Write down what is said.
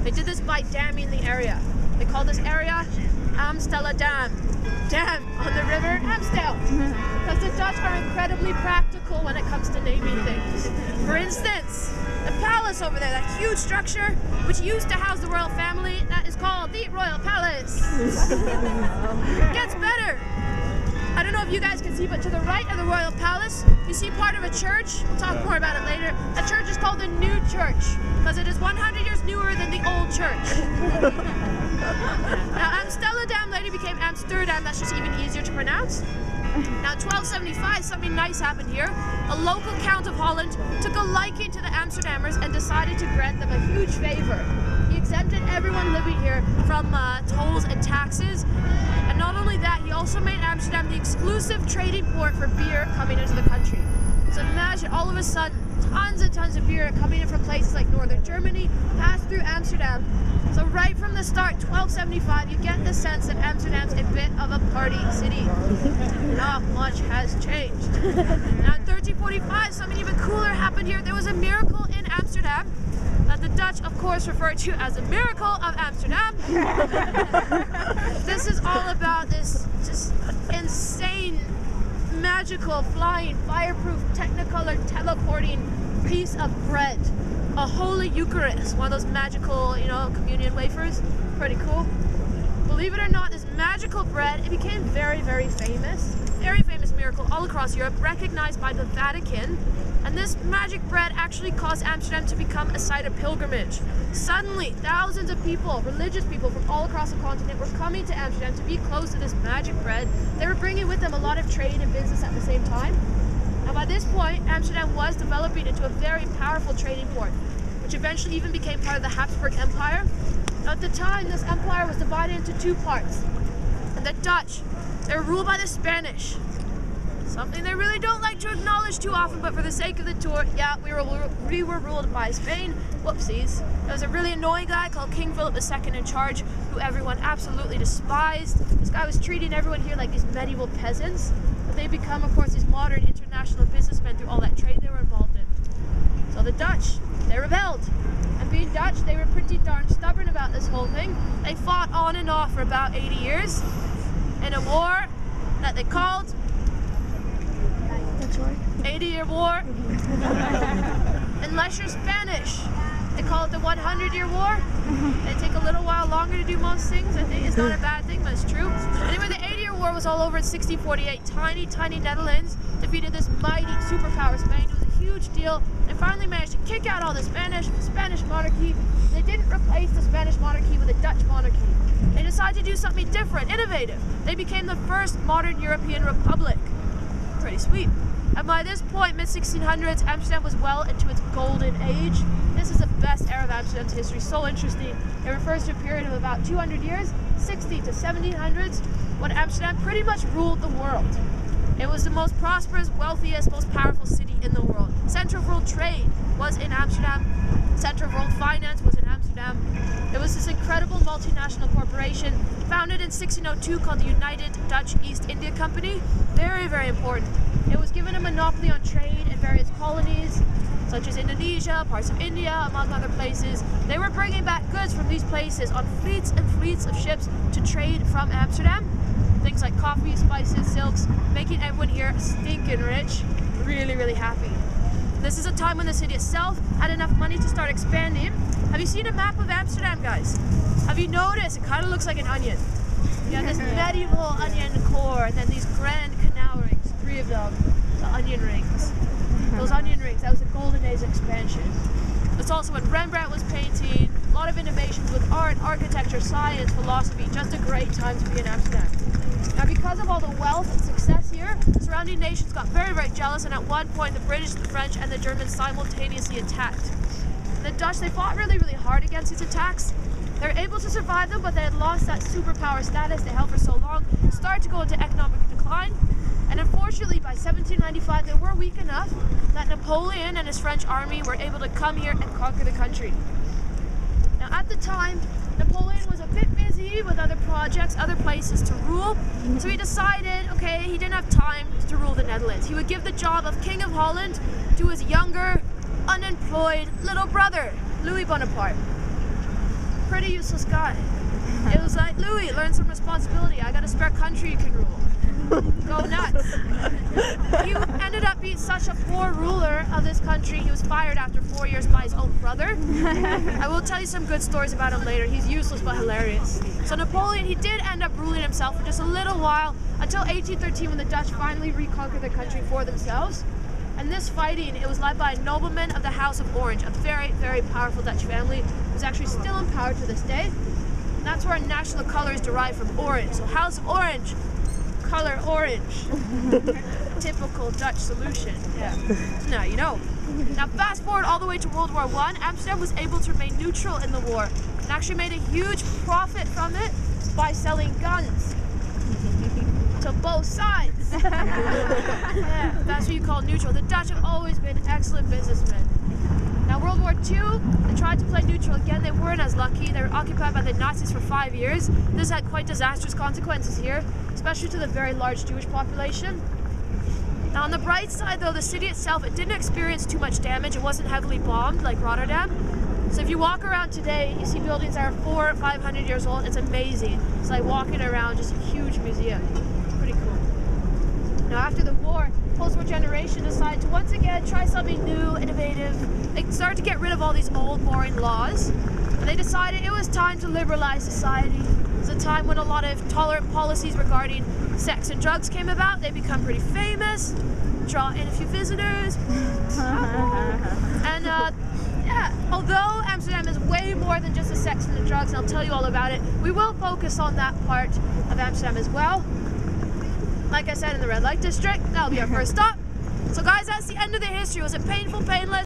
They did this by damming the area. They called this area Amsterdam. Dam on the river Amstel. Because the Dutch are incredibly practical when it comes to naming things. For instance, the palace over there, that huge structure which used to house the royal family, that is called the Royal Palace. It gets better. I don't know if you guys can see, but to the right of the Royal Palace, you see part of a church. We'll talk more about it later. That church is called the New Church because it is 100 years newer than the old church. Now, Amsterdam later became Amsterdam. That's just even easier to pronounce. Now, 1275, something nice happened here. A local count of Holland took a liking to the Amsterdammers and decided to grant them a huge favor. He exempted everyone living here from tolls and taxes. And not only that, he also made Amsterdam the exclusive trading port for beer coming into the country. So imagine all of a sudden, tons and tons of beer coming in from places like northern Germany, passed through Amsterdam. So right from the start, 1275, you get the sense that Amsterdam's a bit of a party city. Not much has changed. Now in 1345, something even cooler happened here. There was a miracle in Amsterdam that the Dutch, of course, refer to as the Miracle of Amsterdam. This is all about this just insane, magical, flying, fireproof, technicolor, teleporting piece of bread. A holy Eucharist, one of those magical, communion wafers. Pretty cool. Believe it or not, this magical bread, it became very, very famous. Very famous miracle all across Europe, recognized by the Vatican. And this magic bread actually caused Amsterdam to become a site of pilgrimage. Suddenly, thousands of people, religious people from all across the continent were coming to Amsterdam to be close to this magic bread. They were bringing with them a lot of trade and business at the same time. Now by this point, Amsterdam was developing into a very powerful trading port, which eventually even became part of the Habsburg Empire. Now at the time, this empire was divided into two parts. And the Dutch, they were ruled by the Spanish. Something they really don't like to acknowledge too often, but for the sake of the tour, yeah, we were ruled by Spain. Whoopsies. There was a really annoying guy called King Philip II in charge, who everyone absolutely despised. This guy was treating everyone here like these medieval peasants. But they become, of course, these modern international businessmen through all that trade they were involved in. So the Dutch, they rebelled. And being Dutch, they were pretty darn stubborn about this whole thing. They fought on and off for about 80 years in a war that they called 80-Year War. Unless you're Spanish, they call it the 100-Year War. They take a little while longer to do most things. I think it's not a bad thing, but it's true. Anyway, the 80-Year War was all over in 1648. Tiny Netherlands defeated this mighty superpower Spain. It was a huge deal. They finally managed to kick out all the Spanish monarchy. They didn't replace the Spanish monarchy with a Dutch monarchy. They decided to do something different, innovative. They became the first modern European republic. Pretty sweet. And by this point, mid-1600s, Amsterdam was well into its golden age. This is the best era of Amsterdam's history, so interesting. It refers to a period of about 200 years, 60 to 1700s, when Amsterdam pretty much ruled the world. It was the most prosperous, wealthiest, most powerful city in the world. Center of world trade was in Amsterdam. Center of world finance was in Amsterdam. There was this incredible multinational corporation founded in 1602 called the United Dutch East India Company. Very, very important. It was given a monopoly on trade in various colonies, such as Indonesia, parts of India, among other places. They were bringing back goods from these places on fleets and fleets of ships to trade from Amsterdam. Things like coffee, spices, silks, making everyone here stinking rich, really, really happy. This is a time when the city itself had enough money to start expanding. Have you seen a map of Amsterdam, guys? Have you noticed? It kind of looks like an onion. You have this medieval onion core, and then these grand canal rings, 3 of them, the onion rings. Those onion rings, that was the golden age expansion. It's also when Rembrandt was painting, a lot of innovations with art, architecture, science, philosophy, just a great time to be in Amsterdam. Now because of all the wealth and success here, surrounding nations got very, very jealous, and at one point the British, the French, and the Germans simultaneously attacked. And the Dutch, they fought really, really hard against these attacks. They were able to survive them, but they had lost that superpower status they held for so long, started to go into economic decline. And unfortunately, by 1795, they were weak enough that Napoleon and his French army were able to come here and conquer the country. Now at the time, Napoleon was a bit busy with other projects, other places to rule, so he decided, okay, he didn't have time to rule the Netherlands. He would give the job of King of Holland to his younger, unemployed little brother, Louis Bonaparte. pretty useless guy. It was like, Louis, learn some responsibility. I got a spare country you can rule. Go nuts. He ended up being such a poor ruler of this country. He was fired after 4 years by his own brother. I will tell you some good stories about him later. He's useless but hilarious. So Napoleon, he did end up ruling himself for just a little while until 1813 when the Dutch finally reconquered the country for themselves. And this fighting, it was led by a nobleman of the House of Orange, a very, very powerful Dutch family who's actually still in power to this day. And that's where our national color is derived from, orange. So House Orange, color orange. Typical Dutch solution. Yeah. Now you know. Now fast forward all the way to World War I, Amsterdam was able to remain neutral in the war and actually made a huge profit from it by selling guns to both sides. Yeah, that's what you call neutral. The Dutch have always been excellent businessmen. Now World War II, they tried to play neutral again. They weren't as lucky. They were occupied by the Nazis for 5 years. This had quite disastrous consequences here, especially to the very large Jewish population. Now on the bright side though, the city itself, it didn't experience too much damage. It wasn't heavily bombed like Rotterdam. So if you walk around today, you see buildings that are 400 or 500 years old. It's amazing. It's like walking around just a huge museum. Pretty cool. Now after the war, post-war generation decided to once again try something new, innovative. They started to get rid of all these old, boring laws. And they decided it was time to liberalize society. It was a time when a lot of tolerant policies regarding sex and drugs came about. They become pretty famous, draw in a few visitors. And yeah, although Amsterdam is way more than just the sex and the drugs, and I'll tell you all about it, we will focus on that part of Amsterdam as well. Like I said, in the red light district, that'll be our first stop. So guys, that's the end of the history. Was it painful, painless?